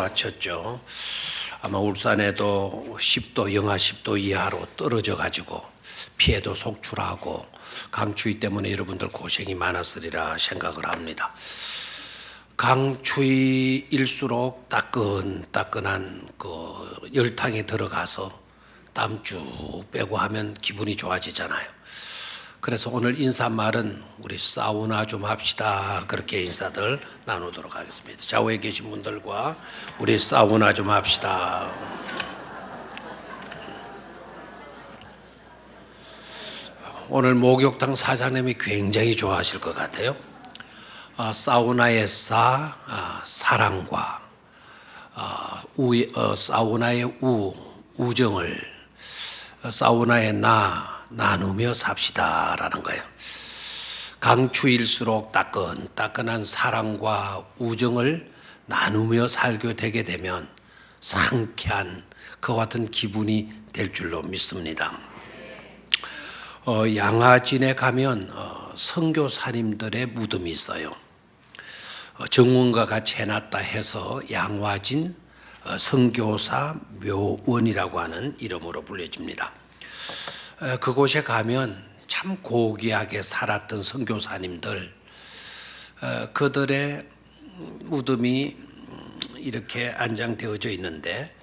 몰아쳤죠. 아마 울산에도 10도, 영하 10도 이하로 떨어져 가지고 피해도 속출하고 강추위 때문에 여러분들 고생이 많았으리라 생각을 합니다. 강추위일수록 따끈따끈한 그 열탕에 들어가서 땀 쭉 빼고 하면 기분이 좋아지잖아요. 그래서 오늘 인사말은 우리 사우나 좀 합시다. 그렇게 인사들 나누도록 하겠습니다. 좌우에 계신 분들과 우리 사우나 좀 합시다. 오늘 목욕탕 사장님이 굉장히 좋아하실 것 같아요. 사우나의 사랑과 사우나의 우정을 사우나의 나누며 삽시다라는 거예요. 강추일수록 따끈따끈한 사랑과 우정을 나누며 살게 되게 되면 상쾌한 그와 같은 기분이 될 줄로 믿습니다. 양화진에 가면 선교사님들의 무덤이 있어요. 정원과 같이 해놨다 해서 양화진 선교사 묘원이라고 하는 이름으로 불려집니다. 그곳에 가면 참 고귀하게 살았던 선교사님들, 그들의 무덤이 이렇게 안장되어져 있는데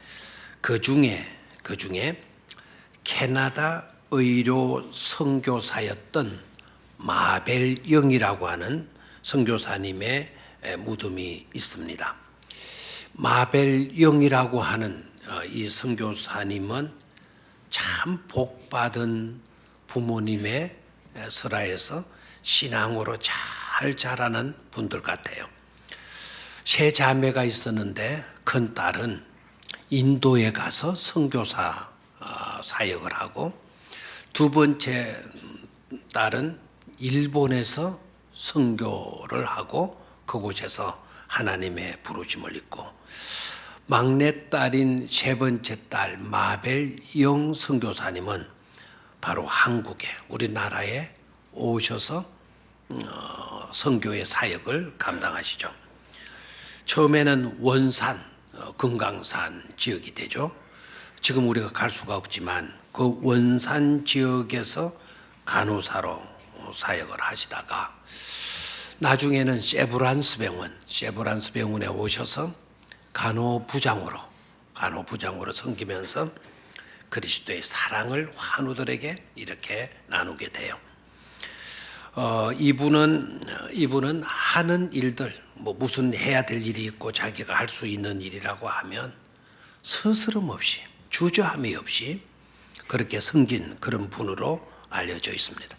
그 중에 캐나다 의료 선교사였던 마벨 영이라고 하는 선교사님의 무덤이 있습니다. 마벨 영이라고 하는 이 선교사님은 참 복받은 부모님의 설하에서 신앙으로 잘 자라는 분들 같아요. 세 자매가 있었는데 큰 딸은 인도에 가서 선교사 사역을 하고 두 번째 딸은 일본에서 선교를 하고 그곳에서 하나님의 부르심을 입고 막내딸인 세 번째 딸 마벨 영 선교사님은 바로 한국에 우리나라에 오셔서 선교의 사역을 감당하시죠. 처음에는 원산, 금강산 지역이 되죠. 지금 우리가 갈 수가 없지만 그 원산 지역에서 간호사로 사역을 하시다가 나중에는 세브란스 병원에 오셔서 간호부장으로 섬기면서 그리스도의 사랑을 환우들에게 이렇게 나누게 돼요. 이분은 하는 일들, 무슨 해야 될 일이 있고 자기가 할 수 있는 일이라고 하면 스스럼 없이 주저함이 없이 그렇게 섬긴 그런 분으로 알려져 있습니다.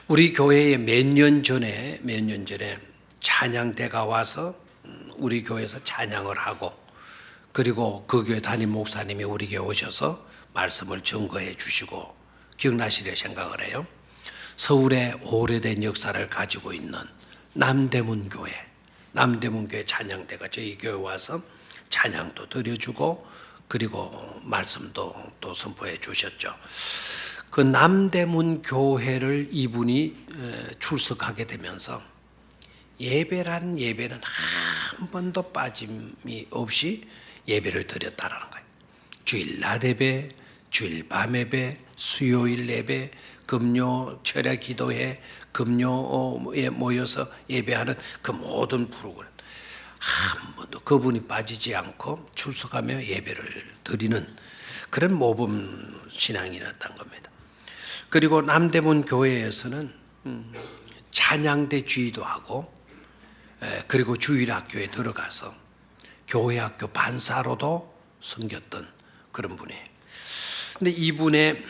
우리 교회에 몇 년 전에 찬양대가 와서 우리 교회에서 찬양을 하고 그리고 그 교회 담임 목사님이 우리 교회 오셔서 말씀을 증거해 주시고 기억나시려 생각을 해요. 서울에 오래된 역사를 가지고 있는 남대문 교회 찬양대가 저희 교회 와서 찬양도 드려주고 그리고 말씀도 또 선포해 주셨죠. 그 남대문 교회를 이분이 출석하게 되면서 예배는 한 번도 빠짐이 없이 예배를 드렸다라는 거예요. 주일 낮 예배, 주일 밤 예배, 수요일 예배, 금요 철야 기도회, 금요에 모여서 예배하는 그 모든 프로그램 한 번도 그분이 빠지지 않고 출석하며 예배를 드리는 그런 모범 신앙이었던 겁니다. 그리고 남대문 교회에서는 찬양대 주의도 하고 그리고 주일학교에 들어가서 교회학교 반사로도 섬겼던 그런 분이에요. 근데 이분의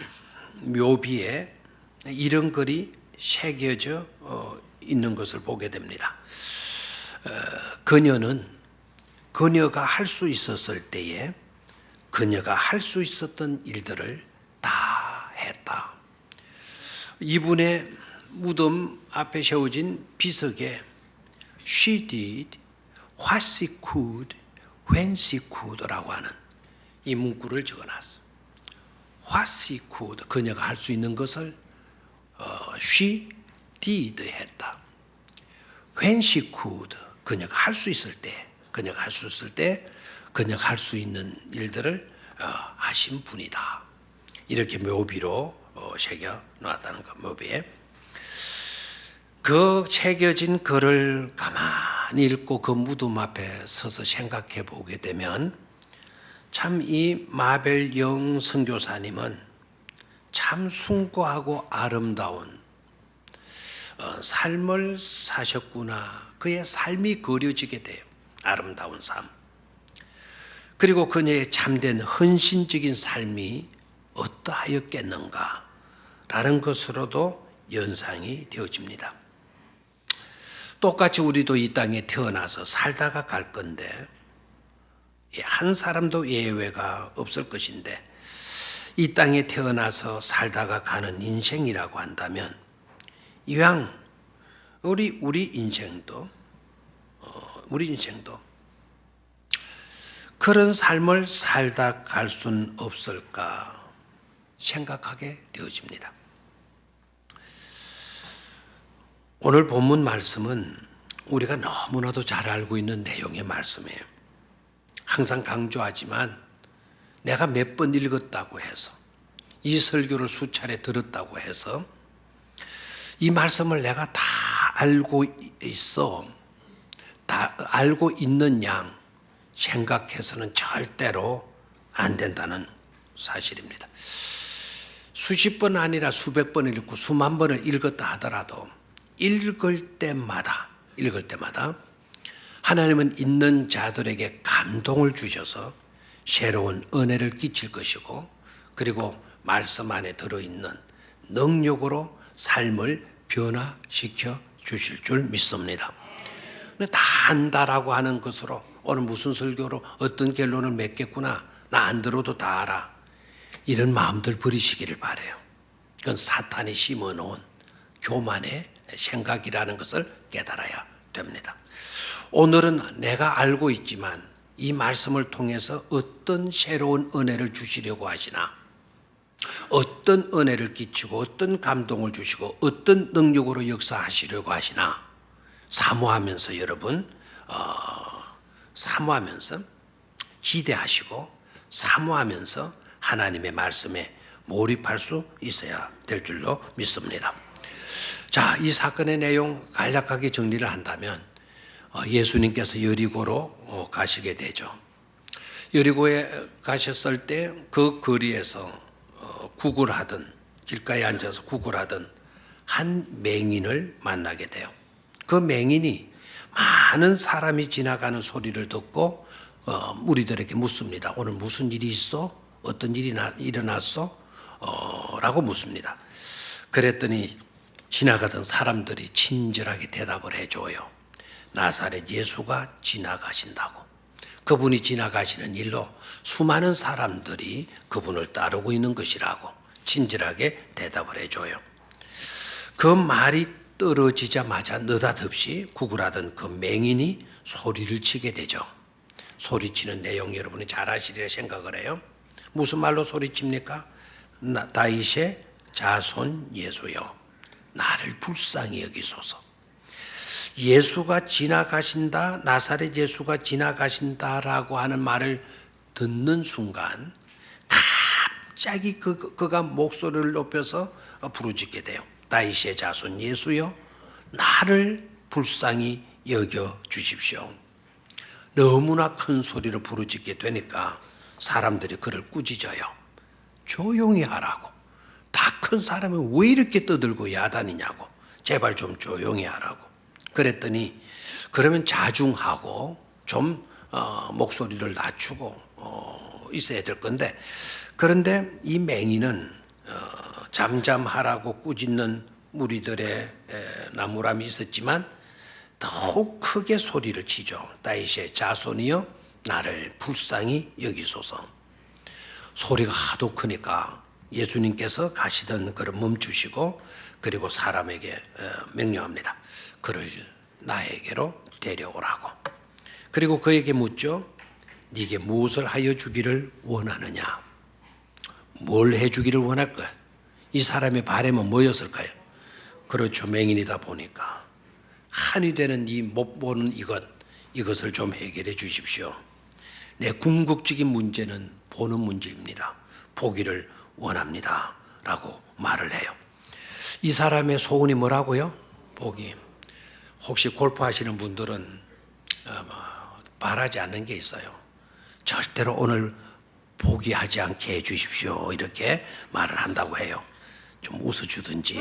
묘비에 이런 글이 새겨져 있는 것을 보게 됩니다. 그녀가 할 수 있었을 때에 그녀가 할 수 있었던 일들을 다 했다. 이분의 무덤 앞에 세워진 비석에 She did what she could when she could라고 하는 이 문구를 적어놨어. What she could, 그녀가 할 수 있는 것을 she did 했다. When she could, 그녀가 할 수 있을 때 그녀가 할 수 있는 일들을 하신 분이다. 이렇게 묘비로 새겨 놓았다는 것. 묘비에 그 새겨진 글을 가만히 읽고 그 무덤 앞에 서서 생각해 보게 되면 참 이 마벨영 선교사님은 참 숭고하고 아름다운 삶을 사셨구나. 그의 삶이 그려지게 돼요. 아름다운 삶. 그리고 그녀의 참된 헌신적인 삶이 어떠하였겠는가 라는 것으로도 연상이 되어집니다. 똑같이 우리도 이 땅에 태어나서 살다가 갈 건데 한 사람도 예외가 없을 것인데 이 땅에 태어나서 살다가 가는 인생이라고 한다면 이왕 우리 인생도 그런 삶을 살다 갈 수는 없을까 생각하게 되어집니다. 오늘 본문 말씀은 우리가 너무나도 잘 알고 있는 내용의 말씀이에요. 항상 강조하지만 내가 몇 번 읽었다고 해서 이 설교를 수차례 들었다고 해서 이 말씀을 내가 다 알고 있어. 다 알고 있는 양 생각해서는 절대로 안 된다는 사실입니다. 수십 번 아니라 수백 번을 읽고 수만 번을 읽었다 하더라도 읽을 때마다 하나님은 있는 자들에게 감동을 주셔서 새로운 은혜를 끼칠 것이고 그리고 말씀 안에 들어있는 능력으로 삶을 변화시켜 주실 줄 믿습니다. 다 안다라고 하는 것으로 오늘 무슨 설교로 어떤 결론을 맺겠구나, 나 안 들어도 다 알아, 이런 마음들 버리시기를 바라요. 그건 사탄이 심어놓은 교만의 생각이라는 것을 깨달아야 됩니다. 오늘은 내가 알고 있지만 이 말씀을 통해서 어떤 새로운 은혜를 주시려고 하시나, 어떤 은혜를 끼치고 어떤 감동을 주시고 어떤 능력으로 역사하시려고 하시나 사모하면서 여러분 사모하면서 기대하시고 사모하면서 하나님의 말씀에 몰입할 수 있어야 될 줄로 믿습니다. 자, 이 사건의 내용 간략하게 정리를 한다면 예수님께서 여리고로 가시게 되죠. 여리고에 가셨을 때 그 거리에서 구걸하던, 길가에 앉아서 구걸하던 한 맹인을 만나게 돼요. 그 맹인이 많은 사람이 지나가는 소리를 듣고 무리들에게 묻습니다. 오늘 무슨 일이 있어? 어떤 일이 일어났어? 라고 묻습니다. 그랬더니 지나가던 사람들이 친절하게 대답을 해줘요. 나사렛 예수가 지나가신다고. 그분이 지나가시는 일로 수많은 사람들이 그분을 따르고 있는 것이라고 친절하게 대답을 해줘요. 그 말이 떨어지자마자 느닷없이 구걸하던 그 맹인이 소리를 치게 되죠. 소리치는 내용 여러분이 잘 아시리라 생각을 해요. 무슨 말로 소리칩니까? 다윗의 자손 예수여, 나를 불쌍히 여기소서. 예수가 지나가신다, 나사렛 예수가 지나가신다라고 하는 말을 듣는 순간 갑자기 그가 목소리를 높여서 부르짖게 돼요. 다윗의 자손 예수여, 나를 불쌍히 여겨 주십시오. 너무나 큰 소리로 부르짖게 되니까 사람들이 그를 꾸짖어요. 조용히 하라고. 다 큰 사람이 왜 이렇게 떠들고 야단이냐고. 제발 좀 조용히 하라고. 그랬더니 그러면 자중하고 좀 목소리를 낮추고 있어야 될 건데, 그런데 이 맹인은 잠잠하라고 꾸짖는 무리들의 나무람이 있었지만 더욱 크게 소리를 치죠. 다윗의 자손이여, 나를 불쌍히 여기소서. 소리가 하도 크니까 예수님께서 가시던 그를 멈추시고 그리고 사람에게 명령합니다. 그를 나에게로 데려오라고. 그리고 그에게 묻죠. 네게 무엇을 하여 주기를 원하느냐? 뭘 해주기를 원할 거야? 이 사람의 바람은 뭐였을까요? 그렇죠. 맹인이다 보니까 한이 되는 이 못 보는 이것을 좀 해결해 주십시오. 내 궁극적인 문제는 보는 문제입니다. 보기를 원합니다. 라고 말을 해요. 이 사람의 소원이 뭐라고요? 보기. 혹시 골프 하시는 분들은 바라지 않는 게 있어요. 절대로 오늘 포기하지 않게 해주십시오. 이렇게 말을 한다고 해요. 좀 웃어주든지.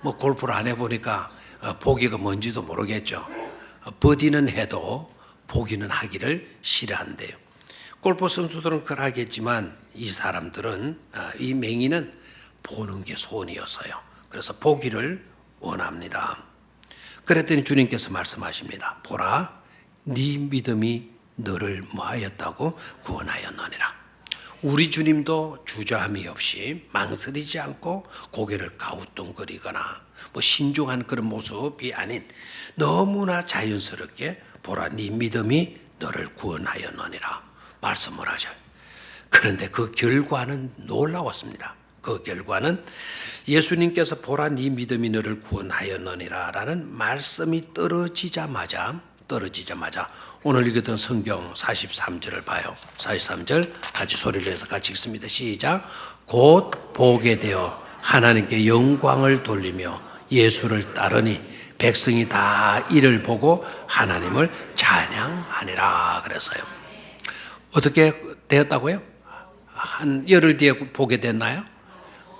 뭐 골프를 안 해보니까 포기가 뭔지도 모르겠죠. 버디는 해도 포기는 하기를 싫어한대요. 골프 선수들은 그러겠지만 이 사람들은, 이 맹인은 보는 게 소원이었어요. 그래서 보기를 원합니다. 그랬더니 주님께서 말씀하십니다. 보라, 네 믿음이 너를 뭐하였다고? 구원하였느니라. 우리 주님도 주저함이 없이 망설이지 않고 고개를 가우뚱거리거나 신중한 그런 모습이 아닌 너무나 자연스럽게 보라, 네 믿음이 너를 구원하였느니라 말씀을 하셔요. 그런데 그 결과는 놀라웠습니다. 그 결과는 예수님께서 보라, 네 믿음이 너를 구원하였느니라 라는 말씀이 떨어지자마자 오늘 읽었던 성경 43절을 봐요. 43절 같이 소리를 내서 같이 읽습니다. 시작. 곧 보게 되어 하나님께 영광을 돌리며 예수를 따르니 백성이 다 이를 보고 하나님을 찬양하니라 그랬어요. 어떻게 되었다고요? 한 열흘 뒤에 보게 됐나요?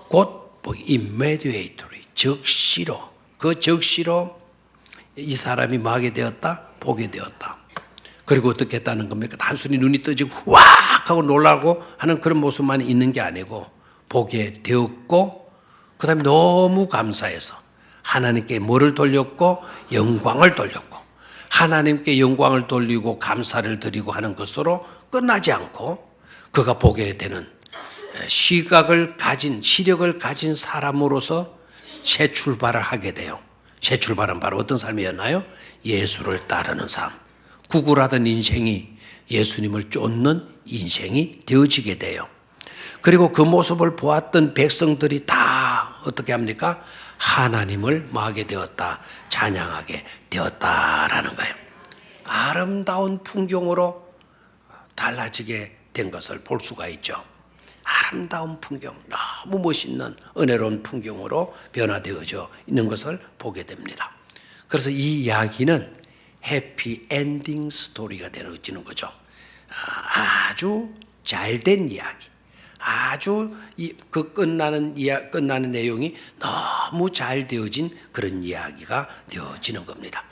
곧 immediately, 즉시로, 그 즉시로 이 사람이 뭐 하게 되었다? 보게 되었다. 그리고 어떻게 했다는 겁니까? 단순히 눈이 떠지고 왁 하고 놀라고 하는 그런 모습만 있는 게 아니고 보게 되었고, 그 다음에 너무 감사해서 하나님께 뭐를 돌렸고? 영광을 돌렸고, 하나님께 영광을 돌리고 감사를 드리고 하는 것으로 끝나지 않고 그가 보게 되는 시력을 가진 사람으로서 새 출발을 하게 돼요. 새 출발은 바로 어떤 삶이었나요? 예수를 따르는 삶. 구굴하던 인생이 예수님을 쫓는 인생이 되어지게 돼요. 그리고 그 모습을 보았던 백성들이 다 어떻게 합니까? 하나님을 뭐하게 되었다? 찬양하게 되었다라는 거예요. 아름다운 풍경으로 달라지게 된 것을 볼 수가 있죠. 아름다운 풍경, 너무 멋있는 은혜로운 풍경으로 변화되어져 있는 것을 보게 됩니다. 그래서 이 이야기는 해피 엔딩 스토리가 되어지는 거죠. 아주 잘된 이야기, 아주 그 끝나는 내용이 너무 잘 되어진 그런 이야기가 되어지는 겁니다.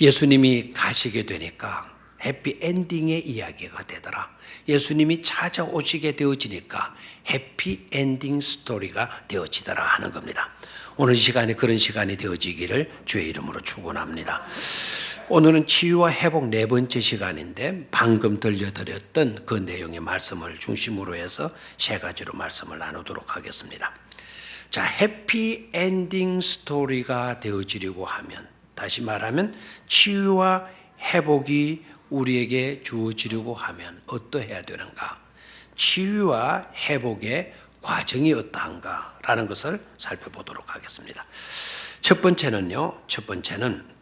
예수님이 가시게 되니까 해피 엔딩의 이야기가 되더라. 예수님이 찾아오시게 되어지니까 해피 엔딩 스토리가 되어지더라 하는 겁니다. 오늘 이 시간이 그런 시간이 되어지기를 주의 이름으로 축원합니다. 오늘은 치유와 회복 네 번째 시간인데 방금 들려드렸던 그 내용의 말씀을 중심으로 해서 세 가지로 말씀을 나누도록 하겠습니다. 자, 해피 엔딩 스토리가 되어지려고 하면, 다시 말하면 치유와 회복이 우리에게 주어지려고 하면 어떠해야 되는가? 치유와 회복의 과정이 어떠한가라는 것을 살펴보도록 하겠습니다. 첫 번째는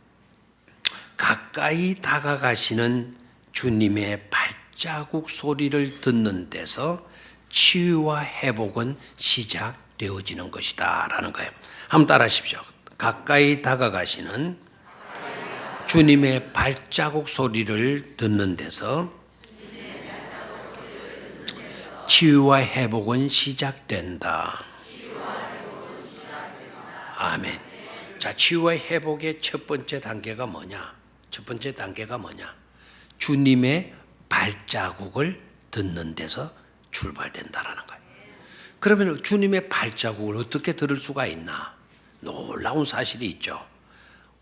가까이 다가가시는 주님의 발자국 소리를 듣는 데서 치유와 회복은 시작되어지는 것이다 라는 거예요. 한번 따라 하십시오. 가까이 다가가시는 주님의 발자국 소리를 듣는 데서 치유와 회복은 시작된다. 아멘. 자, 치유와 회복의 첫 번째 단계가 뭐냐? 주님의 발자국을 듣는 데서 출발된다라는 거예요. 그러면 주님의 발자국을 어떻게 들을 수가 있나? 놀라운 사실이 있죠.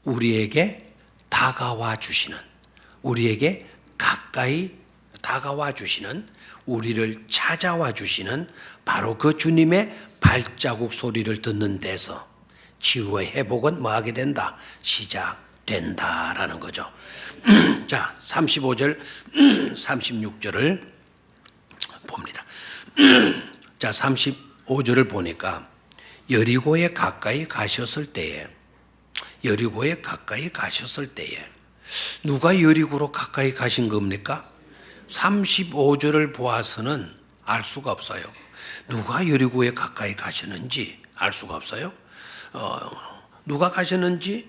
우리에게 다가와 주시는, 우리에게 가까이 다가와 주시는, 우리를 찾아와 주시는 바로 그 주님의 발자국 소리를 듣는 데서 치유와 회복은 뭐하게 된다? 시작된다라는 거죠. 자, 35절, 36절을 봅니다. 자, 35절을 보니까 여리고에 가까이 가셨을 때에 누가 여리고로 가까이 가신 겁니까? 35절을 보아서는 알 수가 없어요. 누가 여리고에 가까이 가셨는지 알 수가 없어요. 누가 가셨는지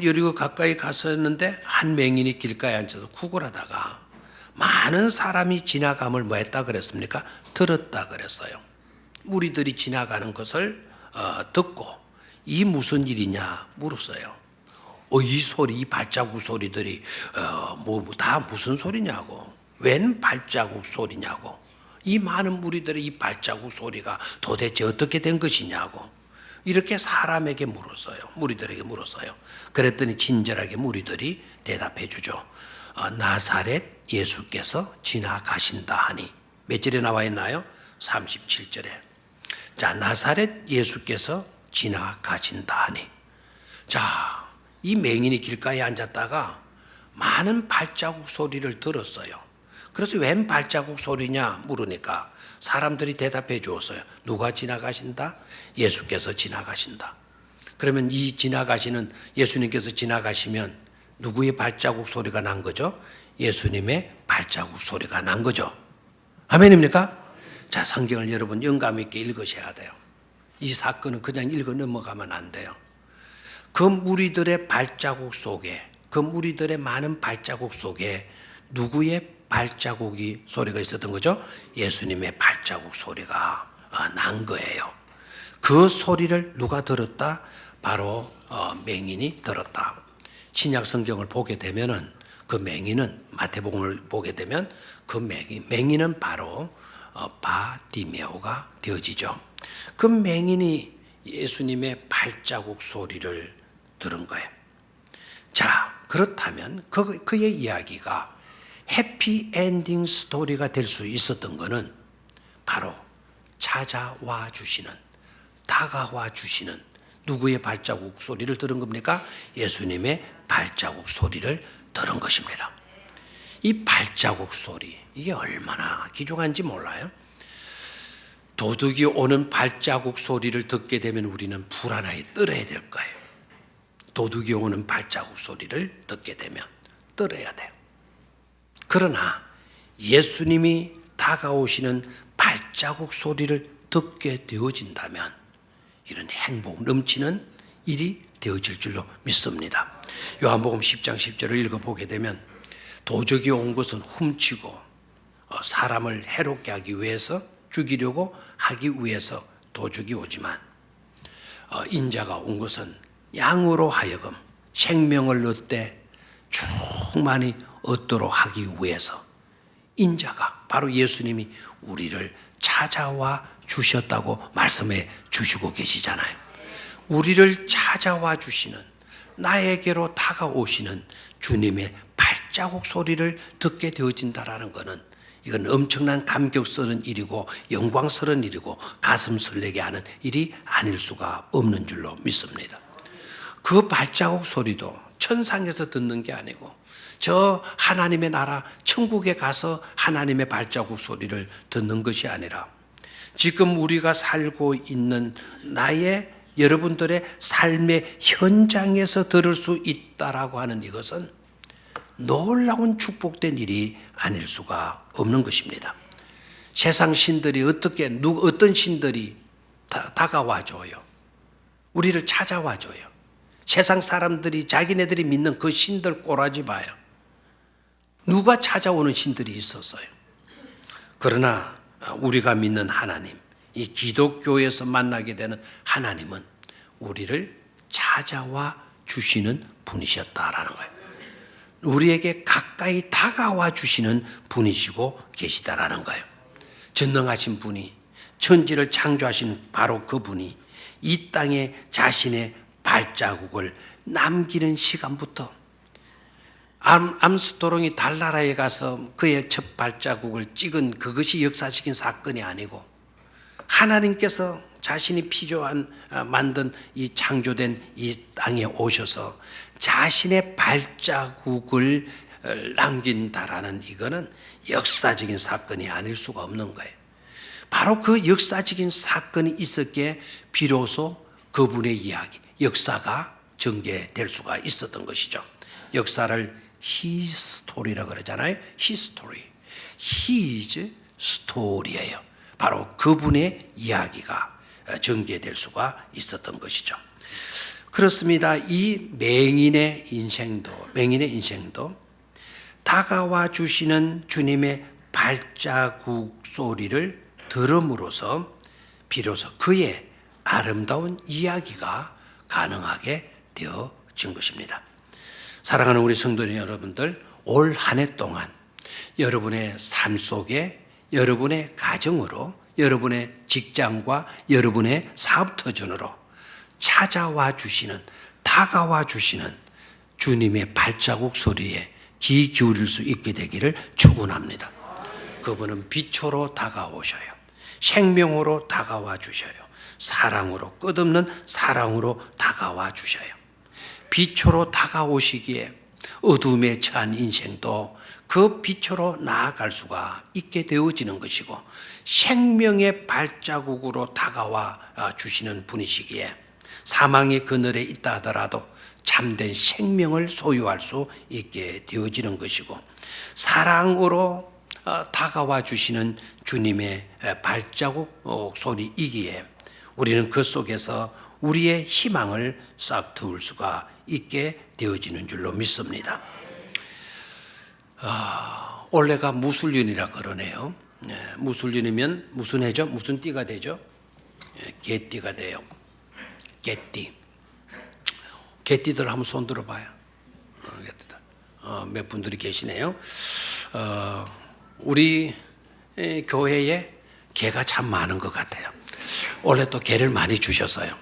여리고 가까이 갔었는데 한 맹인이 길가에 앉아서 구걸하다가 많은 사람이 지나감을 뭐 했다 그랬습니까? 들었다 그랬어요. 무리들이 지나가는 것을 듣고 이 무슨 일이냐 물었어요. 이 소리, 이 발자국 소리들이 다 무슨 소리냐고, 웬 발자국 소리냐고, 이 많은 무리들의 이 발자국 소리가 도대체 어떻게 된 것이냐고 이렇게 사람에게 물었어요. 무리들에게 물었어요. 그랬더니 친절하게 무리들이 대답해 주죠. 나사렛 예수께서 지나가신다 하니. 몇 절에 나와 있나요? 37절에. 자, 나사렛 예수께서 지나가신다 하니. 자, 이 맹인이 길가에 앉았다가 많은 발자국 소리를 들었어요. 그래서 웬 발자국 소리냐 물으니까 사람들이 대답해 주었어요. 누가 지나가신다? 예수께서 지나가신다. 그러면 이 지나가시는 예수님께서 지나가시면 누구의 발자국 소리가 난 거죠? 예수님의 발자국 소리가 난 거죠. 아멘입니까? 자, 성경을 여러분 영감 있게 읽으셔야 돼요. 이 사건은 그냥 읽어 넘어가면 안 돼요. 그 무리들의 발자국 속에, 그 무리들의 많은 발자국 속에 누구의 발자국이 소리가 있었던 거죠? 예수님의 발자국 소리가 난 거예요. 그 소리를 누가 들었다? 바로 맹인이 들었다. 신약 성경을 보게 되면은 그 맹인은 마태복음을 보게 되면 그 맹인은 바로 바디메오가 되어지죠. 그 맹인이 예수님의 발자국 소리를 들은 거예요. 자, 그렇다면 그의 이야기가 해피엔딩 스토리가 될 수 있었던 것은 바로 찾아와 주시는, 다가와 주시는 누구의 발자국 소리를 들은 겁니까? 예수님의 발자국 소리를 들은 것입니다. 이 발자국 소리, 이게 얼마나 귀중한지 몰라요? 도둑이 오는 발자국 소리를 듣게 되면 우리는 불안하게 떨어야 될 거예요. 도둑이 오는 발자국 소리를 듣게 되면 떨어야 돼요. 그러나 예수님이 다가오시는 발자국 소리를 듣게 되어진다면 이런 행복 넘치는 일이 되어질 줄로 믿습니다. 요한복음 10장 10절을 읽어보게 되면 도적이 온 것은 훔치고 사람을 해롭게 하기 위해서, 죽이려고 하기 위해서 도적이 오지만 인자가 온 것은 양으로 하여금 생명을 얻되 충만히 얻도록 하기 위해서, 인자가 바로 예수님이 우리를 찾아와 주셨다고 말씀해 주시고 계시잖아요. 우리를 찾아와 주시는, 나에게로 다가오시는 주님의 발자국 소리를 듣게 되어진다라는 것은 이건 엄청난 감격스러운 일이고 영광스러운 일이고 가슴 설레게 하는 일이 아닐 수가 없는 줄로 믿습니다. 그 발자국 소리도 천상에서 듣는 게 아니고 저 하나님의 나라 천국에 가서 하나님의 발자국 소리를 듣는 것이 아니라 지금 우리가 살고 있는 나의 여러분들의 삶의 현장에서 들을 수 있다라고 하는 이것은 놀라운 축복된 일이 아닐 수가 없는 것입니다. 세상 신들이 어떤 신들이 다가와 줘요. 우리를 찾아와 줘요. 세상 사람들이 자기네들이 믿는 그 신들 꼬라지 봐요. 누가 찾아오는 신들이 있었어요. 그러나 우리가 믿는 하나님, 이 기독교에서 만나게 되는 하나님은 우리를 찾아와 주시는 분이셨다라는 거예요. 우리에게 가까이 다가와 주시는 분이시고 계시다라는 거예요. 전능하신 분이, 천지를 창조하신 바로 그분이 이 땅에 자신의 발자국을 남기는 시간부터, 암스트롱이 달나라에 가서 그의 첫 발자국을 찍은 그것이 역사적인 사건이 아니고 하나님께서 자신이 피조한 만든 이 창조된 이 땅에 오셔서 자신의 발자국을 남긴다라는 이거는 역사적인 사건이 아닐 수가 없는 거예요. 바로 그 역사적인 사건이 있었기에 비로소 그분의 이야기, 역사가 전개될 수가 있었던 것이죠. 역사를 히스토리라고 그러잖아요. 히스토리. His story예요. 바로 그분의 이야기가 전개될 수가 있었던 것이죠. 그렇습니다. 이 맹인의 인생도 다가와 주시는 주님의 발자국 소리를 들음으로써 비로소 그의 아름다운 이야기가 가능하게 되어진 것입니다. 사랑하는 우리 성도 여러분들, 올 한 해 동안 여러분의 삶 속에, 여러분의 가정으로, 여러분의 직장과 여러분의 사업터전으로 찾아와 주시는, 다가와 주시는 주님의 발자국 소리에 귀 기울일 수 있게 되기를 축원합니다. 그분은 빛으로 다가오셔요. 생명으로 다가와 주셔요. 사랑으로, 끝없는 사랑으로 다가와 주셔요. 빛으로 다가오시기에 어둠에 처한 인생도 그 빛으로 나아갈 수가 있게 되어지는 것이고, 생명의 발자국으로 다가와 주시는 분이시기에 사망의 그늘에 있다 하더라도 참된 생명을 소유할 수 있게 되어지는 것이고, 사랑으로 다가와 주시는 주님의 발자국 소리이기에 우리는 그 속에서 우리의 희망을 싹트울 수가 있게 되어지는 줄로 믿습니다. 올해가 무술년이라 그러네요. 무술년이면 무슨 해죠? 무슨 띠가 되죠? 개띠가 돼요. 개띠. 개띠들 한번 손 들어봐요. 몇 분들이 계시네요. 우리 교회에 개가 참 많은 것 같아요. 올해 또 개를 많이 주셨어요.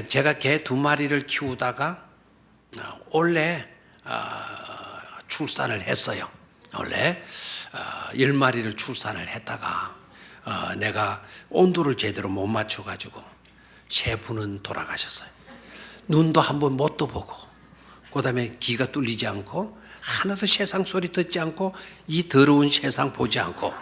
제가 개 2마리를 키우다가 올해 출산을 했어요. 원래 10마리를 출산을 했다가 내가 온도를 제대로 못 맞춰가지고 3분은 돌아가셨어요. 눈도 한번 못 떠보고, 그 다음에 귀가 뚫리지 않고, 하나도 세상 소리 듣지 않고, 이 더러운 세상 보지 않고,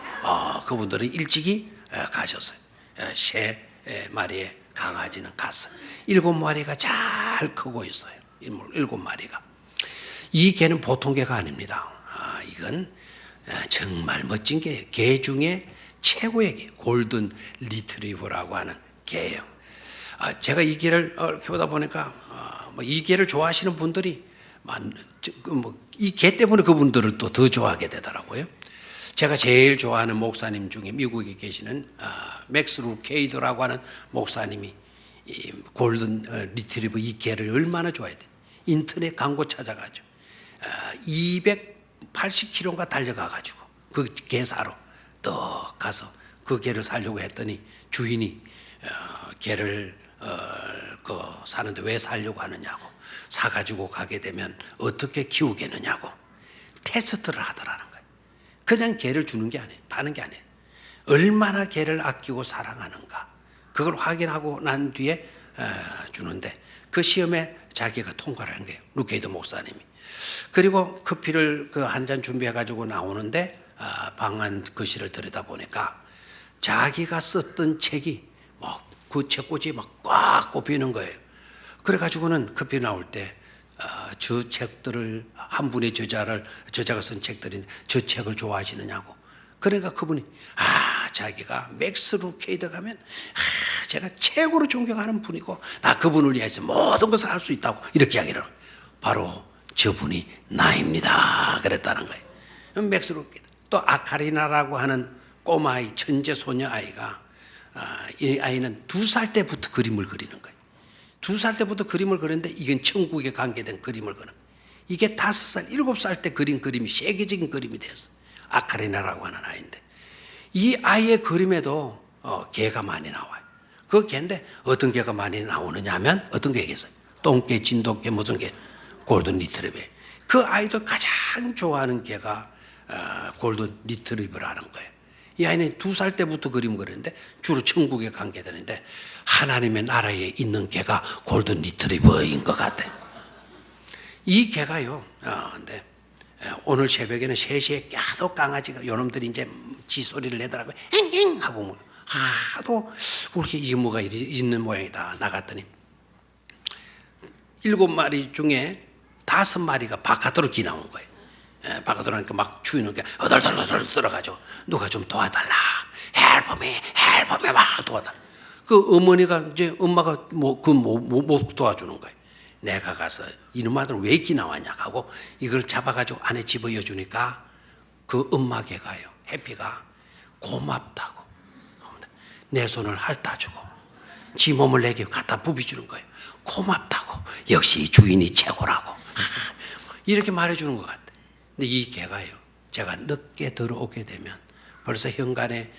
그분들은 일찍이 가셨어요. 3마리의 강아지는 갔어요. 7마리가 잘 크고 있어요. 7마리가. 이 개는 보통 개가 아닙니다. 이건 정말 멋진 개 중에 최고의 개, 골든 리트리버라고 하는 개예요. 제가 이 개를 키우다 보니까 이 개를 좋아하시는 분들이 이 개 때문에 그분들을 또 더 좋아하게 되더라고요. 제가 제일 좋아하는 목사님 중에 미국에 계시는 맥스 루케이드라고 하는 목사님이 이 골든 리트리버 이 개를 얼마나 좋아해요. 인터넷 광고 찾아가지고 280km인가 달려가가지고 그 개 사러 또 가서 그 개를 사려고 했더니 주인이 개를 사는데 왜 사려고 하느냐고, 사가지고 가게 되면 어떻게 키우겠느냐고 테스트를 하더라는 거예요. 그냥 개를 주는 게 아니에요. 파는 게 아니에요. 얼마나 개를 아끼고 사랑하는가, 그걸 확인하고 난 뒤에 주는데, 그 시험에 자기가 통과를 한 거예요. 루케이드 목사님이. 그리고 커피를 한 잔 준비해가지고 나오는데 방안 거실을 들여다보니까 자기가 썼던 책이 그 책꽂이에 막 꽉 꼽히는 거예요. 그래가지고는 커피 나올 때 저 책들을, 한 분의 저자가 쓴 책들인데 저 책을 좋아하시느냐고. 그러니까 그분이 자기가 맥스 루케이드 가면 제가 최고로 존경하는 분이고 나 그분을 위해서 모든 것을 할 수 있다고 이렇게 이야기를 해요. 바로 저분이 나입니다 그랬다는 거예요. 맥스 루케이드. 또 아카리나라고 하는 꼬마아이, 천재 소녀 아이가, 이 아이는 2살 때부터 그림을 그리는 거예요. 2살 때부터 그림을 그렸는데 이건 천국에 관계된 그림을 그리는 거예요. 이게 5살, 7살 때 그린 그림이 세계적인 그림이 됐어요. 아카리나라고 하는 아이인데, 이 아이의 그림에도 개가 많이 나와요. 그 개인데 어떤 개가 많이 나오느냐 하면 어떤 개겠어요? 똥개, 진돗개, 무슨 개? 골든 리트리버. 그 아이도 가장 좋아하는 개가 골든 리트리버라는 거예요. 이 아이는 2살 때부터 그림 그리는데 주로 천국에 관계되는데 하나님의 나라에 있는 개가 골든 리트리버인 것 같아요. 이 개가요, 근데 오늘 새벽에는 3시에 깨도 강아지가, 요놈들이 이제 지 소리를 내더라고요. 엥엥 하고 하도 그렇게 이게 뭐가 있는 모양이다. 나갔더니 7마리 중에 5마리가 바깥으로 기나온 거예요. 바깥으로 하니까 막 추위는 게 어덜덜덜 들어가죠. 누가 좀 도와달라. Help me, help me 막 도와달라. 그 어머니가 이제 엄마가 못 도와주는 거예요. 내가 가서 이놈 아들 왜 이렇게 나왔냐 하고 이걸 잡아가지고 안에 집어여 주니까 그 엄마 개가요. 해피가 고맙다고 내 손을 핥아주고 지 몸을 내게 갖다 부비주는 거예요. 고맙다고. 역시 주인이 최고라고. 이렇게 말해주는 것 같아요. 근데 이 개가요. 제가 늦게 들어오게 되면 벌써 현관에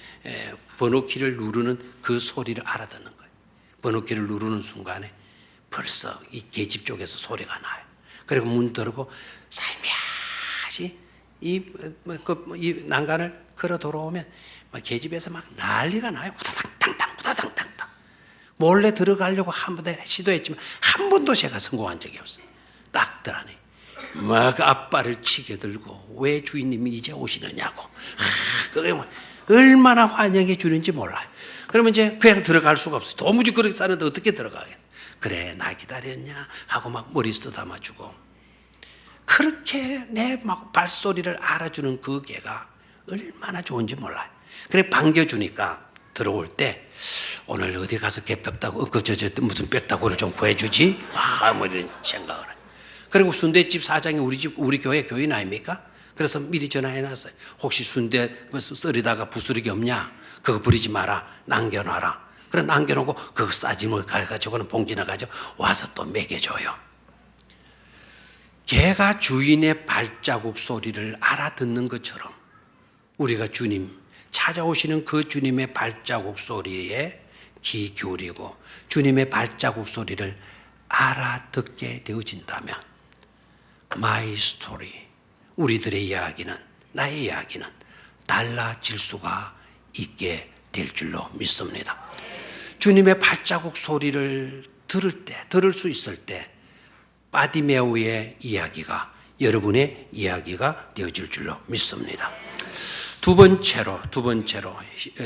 번호키를 누르는 그 소리를 알아듣는 거예요. 번호키를 누르는 순간에 벌써 이 계집 쪽에서 소리가 나요. 그리고 문 들고 살며시 이 난간을 걸어 들어오면 계집에서 막 난리가 나요. 우다당탕탕 우다당탕탕. 몰래 들어가려고 한 번 시도했지만 한 번도 제가 성공한 적이 없어요. 딱 들어가네. 막 앞발을 치게 들고 왜 주인님이 이제 오시느냐고. 그게 얼마나 환영해 주는지 몰라요. 그러면 이제 그냥 들어갈 수가 없어요. 도무지 그렇게 사는데 어떻게 들어가겠어. 그래 나 기다렸냐 하고 막 머리 쓰다마주고 그렇게 내 막 발소리를 알아주는 그 개가 얼마나 좋은지 몰라요. 그래 반겨주니까 들어올 때 오늘 어디 가서 개뼈다고 무슨 뼈다구를 좀 구해주지 뭐 이런 생각을 해요. 그리고 순대집 사장이 우리 교회 교인 아닙니까? 그래서 미리 전화해놨어요. 혹시 순대 썰이다가 부스러기 없냐? 그거 버리지 마라. 남겨놔라. 그래 남겨놓고 그거 싸지면 가지고는 봉지나 가지고 와서 또 먹여줘요. 개가 주인의 발자국 소리를 알아듣는 것처럼 우리가 주님 찾아오시는 그 주님의 발자국 소리에 귀 기울이고 주님의 발자국 소리를 알아듣게 되어진다면 My story, 우리들의 이야기는 나의 이야기는 달라질 수가 있게 될 줄로 믿습니다. 주님의 발자국 소리를 들을 수 있을 때 바디메오의 이야기가 여러분의 이야기가 되어질 줄로 믿습니다. 두 번째로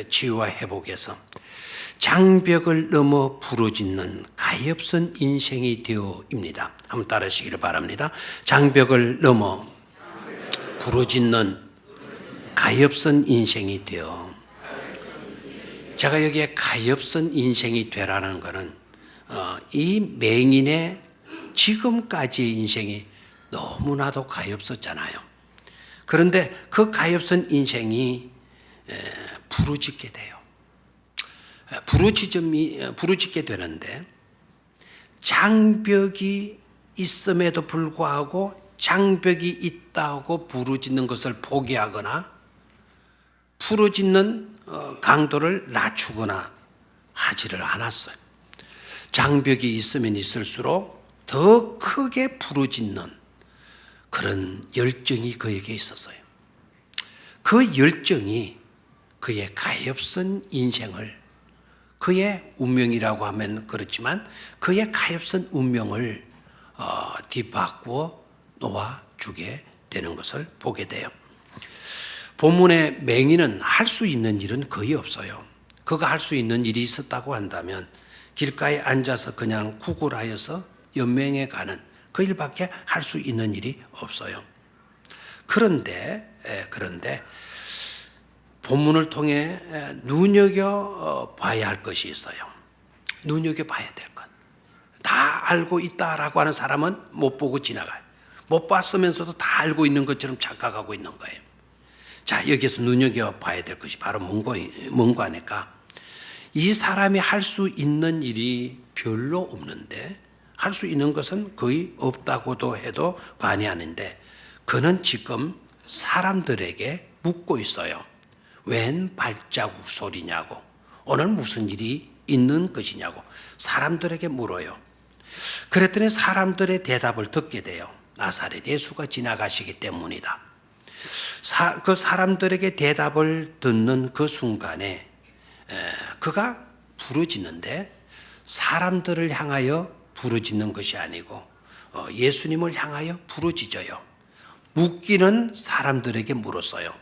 치유와 회복에서 장벽을 넘어 부르짖는 가엾은 인생이 되어입니다. 한번 따라하시기를 바랍니다. 장벽을 넘어 부르짖는 가엾은 인생이 되어. 제가 여기에 가엾은 인생이 되라는 것은 이 맹인의 지금까지의 인생이 너무나도 가엾었잖아요. 그런데 그 가엾은 인생이 부르짖게 돼요. 부르짖게 되는데 장벽이 있음에도 불구하고 장벽이 있다고 부르짖는 것을 포기하거나 부르짖는 강도를 낮추거나 하지를 않았어요. 장벽이 있으면 있을수록 더 크게 부르짖는 그런 열정이 그에게 있었어요. 그 열정이 그의 가엾은 인생을 그의 운명이라고 하면 그렇지만 그의 가엾은 운명을 뒤바꾸어 놓아주게 되는 것을 보게 돼요. 본문의 맹인은 할 수 있는 일은 거의 없어요. 그가 할 수 있는 일이 있었다고 한다면 길가에 앉아서 그냥 구걸하여서 연맹에 가는 그 일밖에 할 수 있는 일이 없어요. 그런데 본문을 통해 눈여겨봐야 할 것이 있어요. 눈여겨봐야 될 것. 다 알고 있다라고 하는 사람은 못 보고 지나가요. 못 봤으면서도 다 알고 있는 것처럼 착각하고 있는 거예요. 자, 여기서 눈여겨봐야 될 것이 바로 뭔가 하니까 이 사람이 할 수 있는 일이 별로 없는데 할 수 있는 것은 거의 없다고도 해도 과언이 아닌데 그는 지금 사람들에게 묻고 있어요. 웬 발자국 소리냐고, 오늘 무슨 일이 있는 것이냐고 사람들에게 물어요. 그랬더니 사람들의 대답을 듣게 돼요. 나사렛 예수가 지나가시기 때문이다. 그 사람들에게 대답을 듣는 그 순간에 그가 부르짖는데 사람들을 향하여 부르짖는 것이 아니고 예수님을 향하여 부르짖어요. 묻기는 사람들에게 물었어요.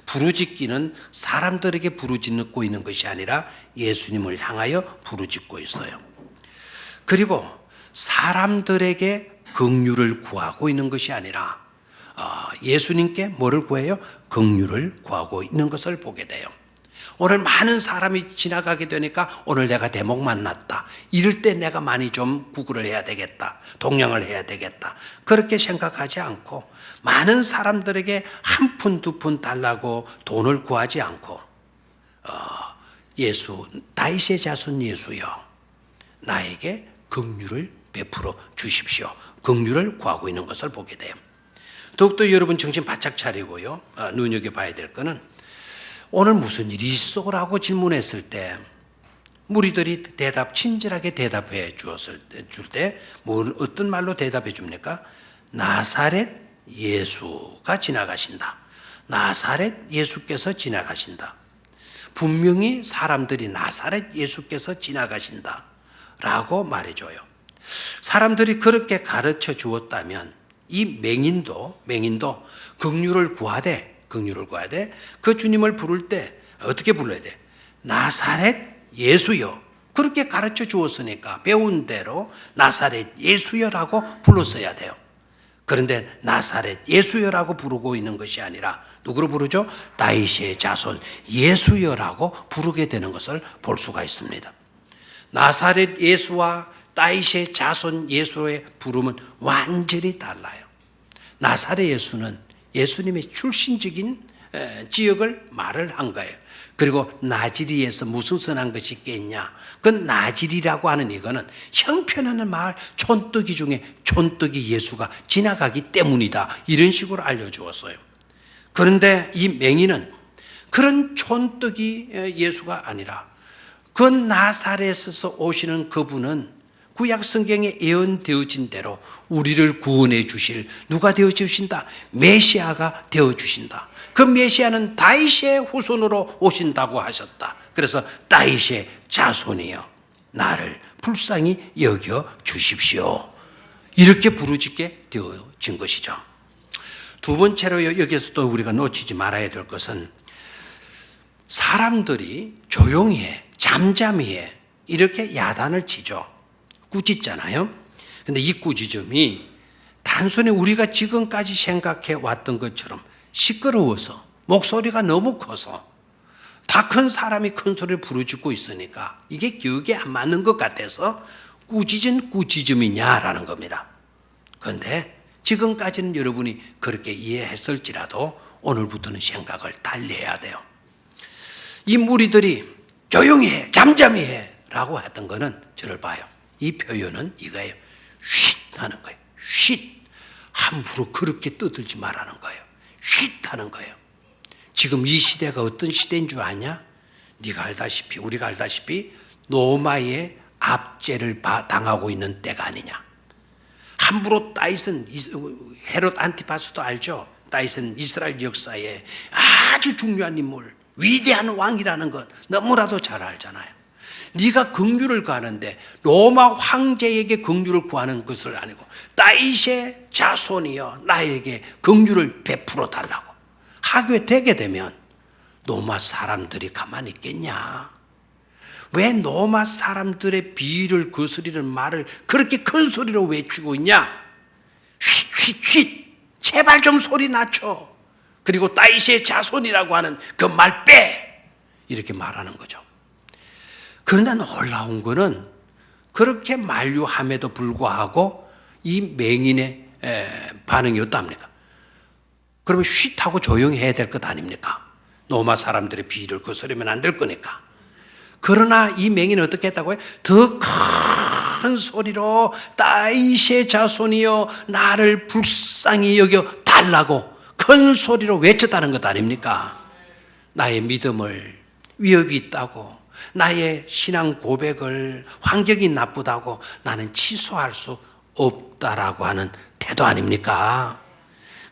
부르짖기는 사람들에게 부르짖고 있는 것이 아니라 예수님을 향하여 부르짖고 있어요. 그리고 사람들에게 긍휼을 구하고 있는 것이 아니라 예수님께 뭐를 구해요? 긍휼을 구하고 있는 것을 보게 돼요. 오늘 많은 사람이 지나가게 되니까 오늘 내가 대목 만났다. 이럴 때 내가 많이 좀 구걸을 해야 되겠다. 동령을 해야 되겠다. 그렇게 생각하지 않고 많은 사람들에게 한 푼 두 푼 달라고 돈을 구하지 않고 예수, 다윗의 자손 예수여, 나에게 긍휼을 베풀어 주십시오. 긍휼을 구하고 있는 것을 보게 돼요. 더욱더 여러분 정신 바짝 차리고요. 눈여겨봐야 될 거는 오늘 무슨 일이 있어? 라고 질문했을 때 무리들이 친절하게 대답해 줄 때 어떤 말로 대답해 줍니까? 나사렛 예수가 지나가신다. 나사렛 예수께서 지나가신다. 분명히 사람들이 나사렛 예수께서 지나가신다 라고 말해줘요. 사람들이 그렇게 가르쳐 주었다면 이 맹인도 긍휼을 구하되 그 주님을 부를 때 어떻게 불러야 돼? 나사렛 예수여. 그렇게 가르쳐 주었으니까 배운 대로 나사렛 예수여라고 불렀어야 돼요. 그런데 나사렛 예수여라고 부르고 있는 것이 아니라 누구로 부르죠? 다윗의 자손 예수여라고 부르게 되는 것을 볼 수가 있습니다. 나사렛 예수와 다윗의 자손 예수의 부름은 완전히 달라요. 나사렛 예수는 예수님의 출신적인 지역을 말을 한 거예요. 그리고 나지리에서 무슨 선한 것이 있겠냐. 그 나지리라고 하는 이거는 형편없는 마을 촌뜨기 중에 촌뜨기 예수가 지나가기 때문이다. 이런 식으로 알려주었어요. 그런데 이 맹인은 그런 촌뜨기 예수가 아니라 그 나사렛에서 오시는 그분은 구약 성경에 예언되어진 대로 우리를 구원해 주실 누가 되어 주신다? 메시아가 되어 주신다. 그 메시아는 다윗의 후손으로 오신다고 하셨다. 그래서 다윗의 자손이여 나를 불쌍히 여겨 주십시오. 이렇게 부르짖게 되어진 것이죠. 두 번째로 여기서도 우리가 놓치지 말아야 될 것은 사람들이 조용히 해, 잠잠히 해 이렇게 야단을 치죠. 꾸짖잖아요. 근데 이 꾸짖음이 단순히 우리가 지금까지 생각해 왔던 것처럼 시끄러워서 목소리가 너무 커서 다 큰 사람이 큰 소리를 부르짖고 있으니까 이게 기억에 안 맞는 것 같아서 꾸짖은 꾸짖음이냐라는 겁니다. 그런데 지금까지는 여러분이 그렇게 이해했을지라도 오늘부터는 생각을 달리해야 돼요. 이 무리들이 조용히 해, 잠잠히 해 라고 했던 거는 저를 봐요. 이 표현은 이거예요. 쉿 하는 거예요. 쉿. 함부로 그렇게 떠들지 말라는 거예요. 쉿 하는 거예요. 지금 이 시대가 어떤 시대인 줄 아냐? 네가 알다시피 우리가 알다시피 로마의 압제를 당하고 있는 때가 아니냐. 함부로 다윗은 헤롯 안티파스도 알죠. 다윗은 이스라엘 역사에 아주 중요한 인물, 위대한 왕이라는 것 너무나도 잘 알잖아요. 네가 긍휼을 구하는데 로마 황제에게 긍휼을 구하는 것을 아니고 다윗의 자손이여 나에게 긍휼을 베풀어 달라고 하게 되게 되면 로마 사람들이 가만히 있겠냐? 왜 로마 사람들의 비위를 거스리는 말을 그렇게 큰 소리로 외치고 있냐? 쉿쉿쉿 제발 좀 소리 낮춰. 그리고 다윗의 자손이라고 하는 그 말 빼. 이렇게 말하는 거죠. 그런데 놀라운 거는 그렇게 만류함에도 불구하고 이 맹인의 반응이 어떻답니까? 그러면 쉿하고 조용히 해야 될 것 아닙니까? 로마 사람들의 비위를 거스르면 안 될 거니까. 그러나 이 맹인은 어떻게 했다고요? 더 큰 소리로 다윗의 자손이여 나를 불쌍히 여겨 달라고 큰 소리로 외쳤다는 것 아닙니까? 나의 믿음을 위협이 있다고, 나의 신앙 고백을 환경이 나쁘다고 나는 취소할 수 없다라고 하는 태도 아닙니까?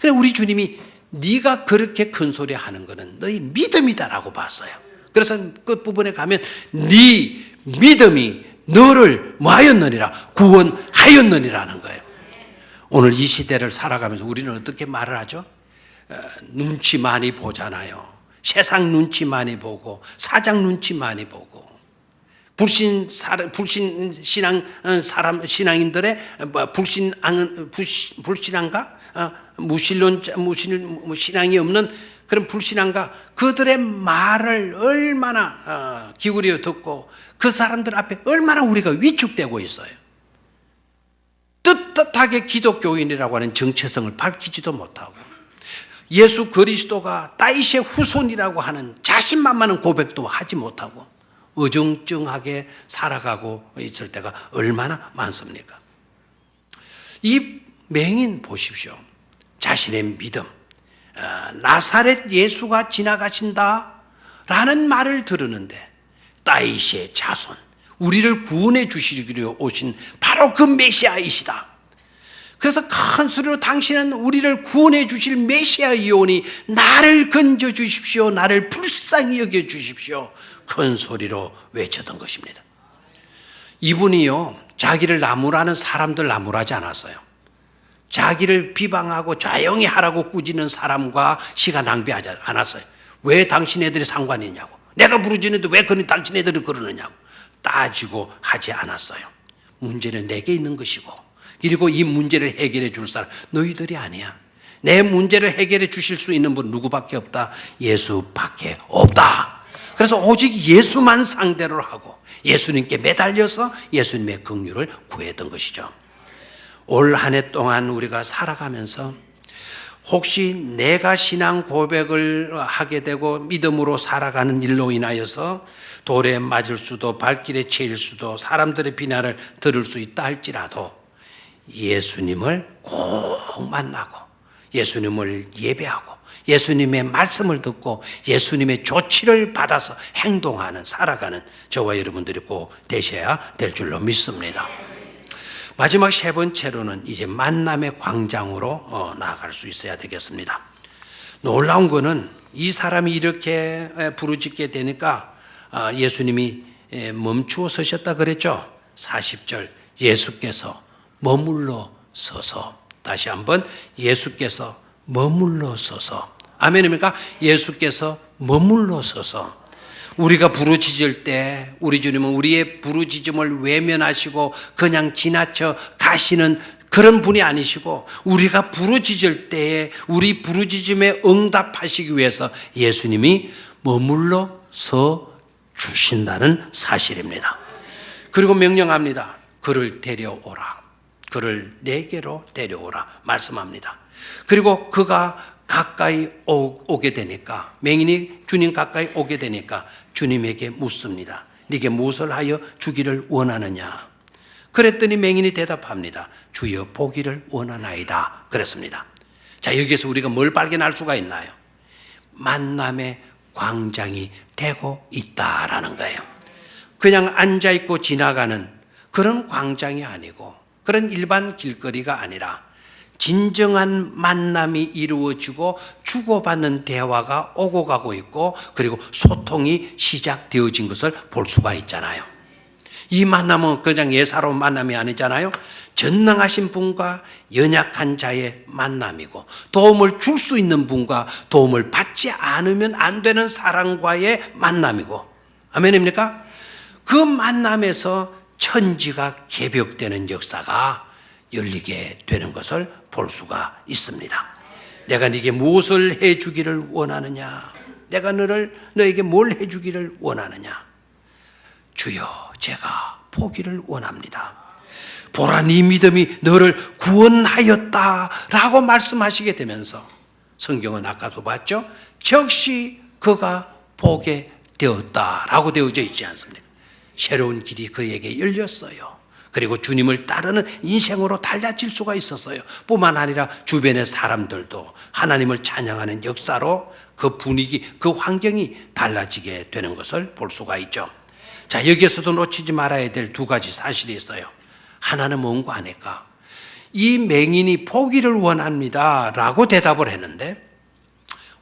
그래 우리 주님이 네가 그렇게 큰 소리 하는 것은 너희 믿음이다라고 봤어요. 그래서 끝부분에 가면 네 믿음이 너를 뭐하였느니라? 구원하였느니라는 거예요. 오늘 이 시대를 살아가면서 우리는 어떻게 말을 하죠? 눈치 많이 보잖아요. 세상 눈치 많이 보고 사장 눈치 많이 보고 신앙인들의 불신앙가 신앙이 없는 그런 불신앙가 그들의 말을 얼마나 기울여 듣고 그 사람들 앞에 얼마나 우리가 위축되고 있어요. 떳떳하게 기독교인이라고 하는 정체성을 밝히지도 못하고 예수 그리스도가 다윗의 후손이라고 하는 자신만만한 고백도 하지 못하고 어정쩡하게 살아가고 있을 때가 얼마나 많습니까? 이 맹인 보십시오. 자신의 믿음, 나사렛 예수가 지나가신다 라는 말을 들으는데 다윗의 자손, 우리를 구원해 주시기로 오신 바로 그 메시아이시다. 그래서 큰 소리로 당신은 우리를 구원해 주실 메시아이오니 나를 건져 주십시오. 나를 불쌍히 여겨 주십시오. 큰 소리로 외쳤던 것입니다. 이분이요, 자기를 나무라는 사람들 나무라지 않았어요. 자기를 비방하고 조용히 하라고 꾸짖는 사람과 시간 낭비하지 않았어요. 왜 당신 애들이 상관이 있냐고, 내가 부르짖는데 왜 당신 애들이 그러느냐고 따지고 하지 않았어요. 문제는 내게 있는 것이고, 그리고 이 문제를 해결해 줄 사람 너희들이 아니야. 내 문제를 해결해 주실 수 있는 분 누구밖에 없다? 예수밖에 없다. 그래서 오직 예수만 상대로 하고 예수님께 매달려서 예수님의 긍휼을 구했던 것이죠. 올 한 해 동안 우리가 살아가면서 혹시 내가 신앙 고백을 하게 되고 믿음으로 살아가는 일로 인하여서 돌에 맞을 수도 발길에 채일 수도 사람들의 비난을 들을 수 있다 할지라도 예수님을 꼭 만나고 예수님을 예배하고 예수님의 말씀을 듣고 예수님의 조치를 받아서 행동하는, 살아가는 저와 여러분들이 꼭 되셔야 될 줄로 믿습니다. 마지막 세 번째로는 이제 만남의 광장으로 나아갈 수 있어야 되겠습니다. 놀라운 거는 이 사람이 이렇게 부르짖게 되니까 예수님이 멈추어 서셨다 그랬죠. 40절 예수께서 머물러 서서, 다시 한번 예수께서 머물러 서서. 아멘입니까? 예수께서 머물러 서서. 우리가 부르짖을 때 우리 주님은 우리의 부르짖음을 외면하시고 그냥 지나쳐 가시는 그런 분이 아니시고, 우리가 부르짖을 때에 우리 부르짖음에 응답하시기 위해서 예수님이 머물러 서 주신다는 사실입니다. 그리고 명령합니다. 그를 데려오라. 그를 내게로 데려오라 말씀합니다. 그리고 그가 가까이 오게 되니까, 맹인이 주님 가까이 오게 되니까 주님에게 묻습니다. 네게 무엇을 하여 주기를 원하느냐? 그랬더니 맹인이 대답합니다. 주여 보기를 원하나이다 그랬습니다. 자, 여기에서 우리가 뭘 발견할 수가 있나요? 만남의 광장이 되고 있다라는 거예요. 그냥 앉아있고 지나가는 그런 광장이 아니고 그런 일반 길거리가 아니라 진정한 만남이 이루어지고 주고받는 대화가 오고 가고 있고, 그리고 소통이 시작되어진 것을 볼 수가 있잖아요. 이 만남은 그냥 예사로운 만남이 아니잖아요. 전능하신 분과 연약한 자의 만남이고, 도움을 줄 수 있는 분과 도움을 받지 않으면 안 되는 사람과의 만남이고, 아멘입니까? 그 만남에서 천지가 개벽되는 역사가 열리게 되는 것을 볼 수가 있습니다. 내가 네게 무엇을 해주기를 원하느냐? 내가 너에게 뭘 해주기를 원하느냐? 주여, 제가 보기를 원합니다. 보라, 네 믿음이 너를 구원하였다라고 말씀하시게 되면서 성경은 아까도 봤죠? 즉시 그가 보게 되었다라고 되어져 있지 않습니까? 새로운 길이 그에게 열렸어요. 그리고 주님을 따르는 인생으로 달라질 수가 있었어요. 뿐만 아니라 주변의 사람들도 하나님을 찬양하는 역사로 그 분위기, 그 환경이 달라지게 되는 것을 볼 수가 있죠. 자, 여기에서도 놓치지 말아야 될 두 가지 사실이 있어요. 하나는 뭔가 아닐까? 이 맹인이 보기를 원합니다 라고 대답을 했는데,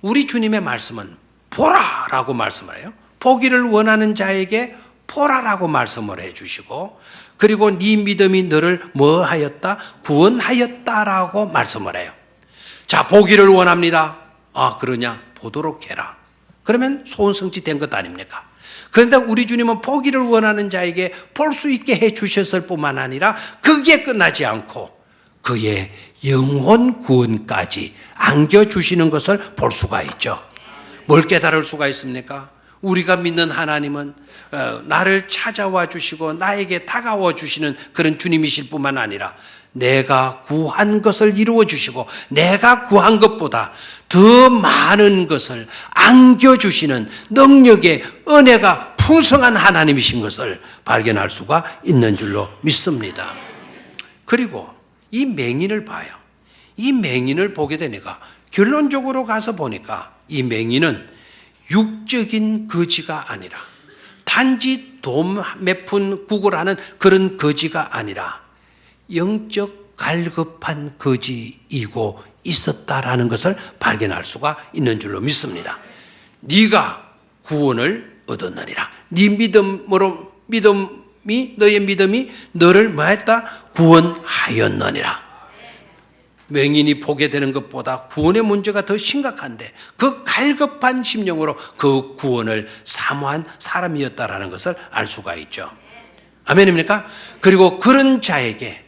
우리 주님의 말씀은 보라 라고 말씀을 해요. 보기를 원하는 자에게 보라라고 말씀을 해주시고, 그리고 네 믿음이 너를 뭐 하였다? 구원하였다라고 말씀을 해요. 자, 보기를 원합니다. 아, 그러냐? 보도록 해라. 그러면 소원성취 된 것 아닙니까? 그런데 우리 주님은 보기를 원하는 자에게 볼 수 있게 해 주셨을 뿐만 아니라 그게 끝나지 않고 그의 영혼 구원까지 안겨주시는 것을 볼 수가 있죠. 뭘 깨달을 수가 있습니까? 우리가 믿는 하나님은 나를 찾아와 주시고 나에게 다가와 주시는 그런 주님이실 뿐만 아니라 내가 구한 것을 이루어 주시고 내가 구한 것보다 더 많은 것을 안겨주시는 능력의 은혜가 풍성한 하나님이신 것을 발견할 수가 있는 줄로 믿습니다. 그리고 이 맹인을 봐요. 이 맹인을 보게 되니까 결론적으로 가서 보니까 이 맹인은 육적인 거지가 아니라 단지 돈 몇 푼 구걸하는 그런 거지가 아니라 영적 갈급한 거지이고 있었다라는 것을 발견할 수가 있는 줄로 믿습니다. 네가 구원을 얻었느니라. 네 너의 믿음이 너를 뭐했다? 구원하였느니라. 맹인이 보게 되는 것보다 구원의 문제가 더 심각한데 그 갈급한 심령으로 그 구원을 사모한 사람이었다라는 것을 알 수가 있죠. 아멘입니까? 그리고 그런 자에게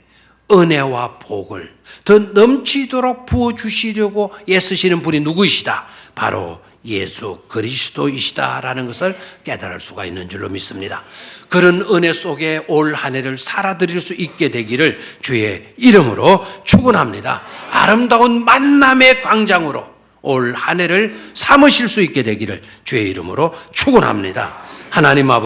은혜와 복을 더 넘치도록 부어주시려고 애쓰시는 분이 누구이시다? 바로 예수 그리스도이시다라는 것을 깨달을 수가 있는 줄로 믿습니다. 그런 은혜 속에 올 한 해를 살아드릴 수 있게 되기를 주의 이름으로 축원합니다. 아름다운 만남의 광장으로 올 한 해를 삼으실 수 있게 되기를 주의 이름으로 축원합니다. 하나님 아버지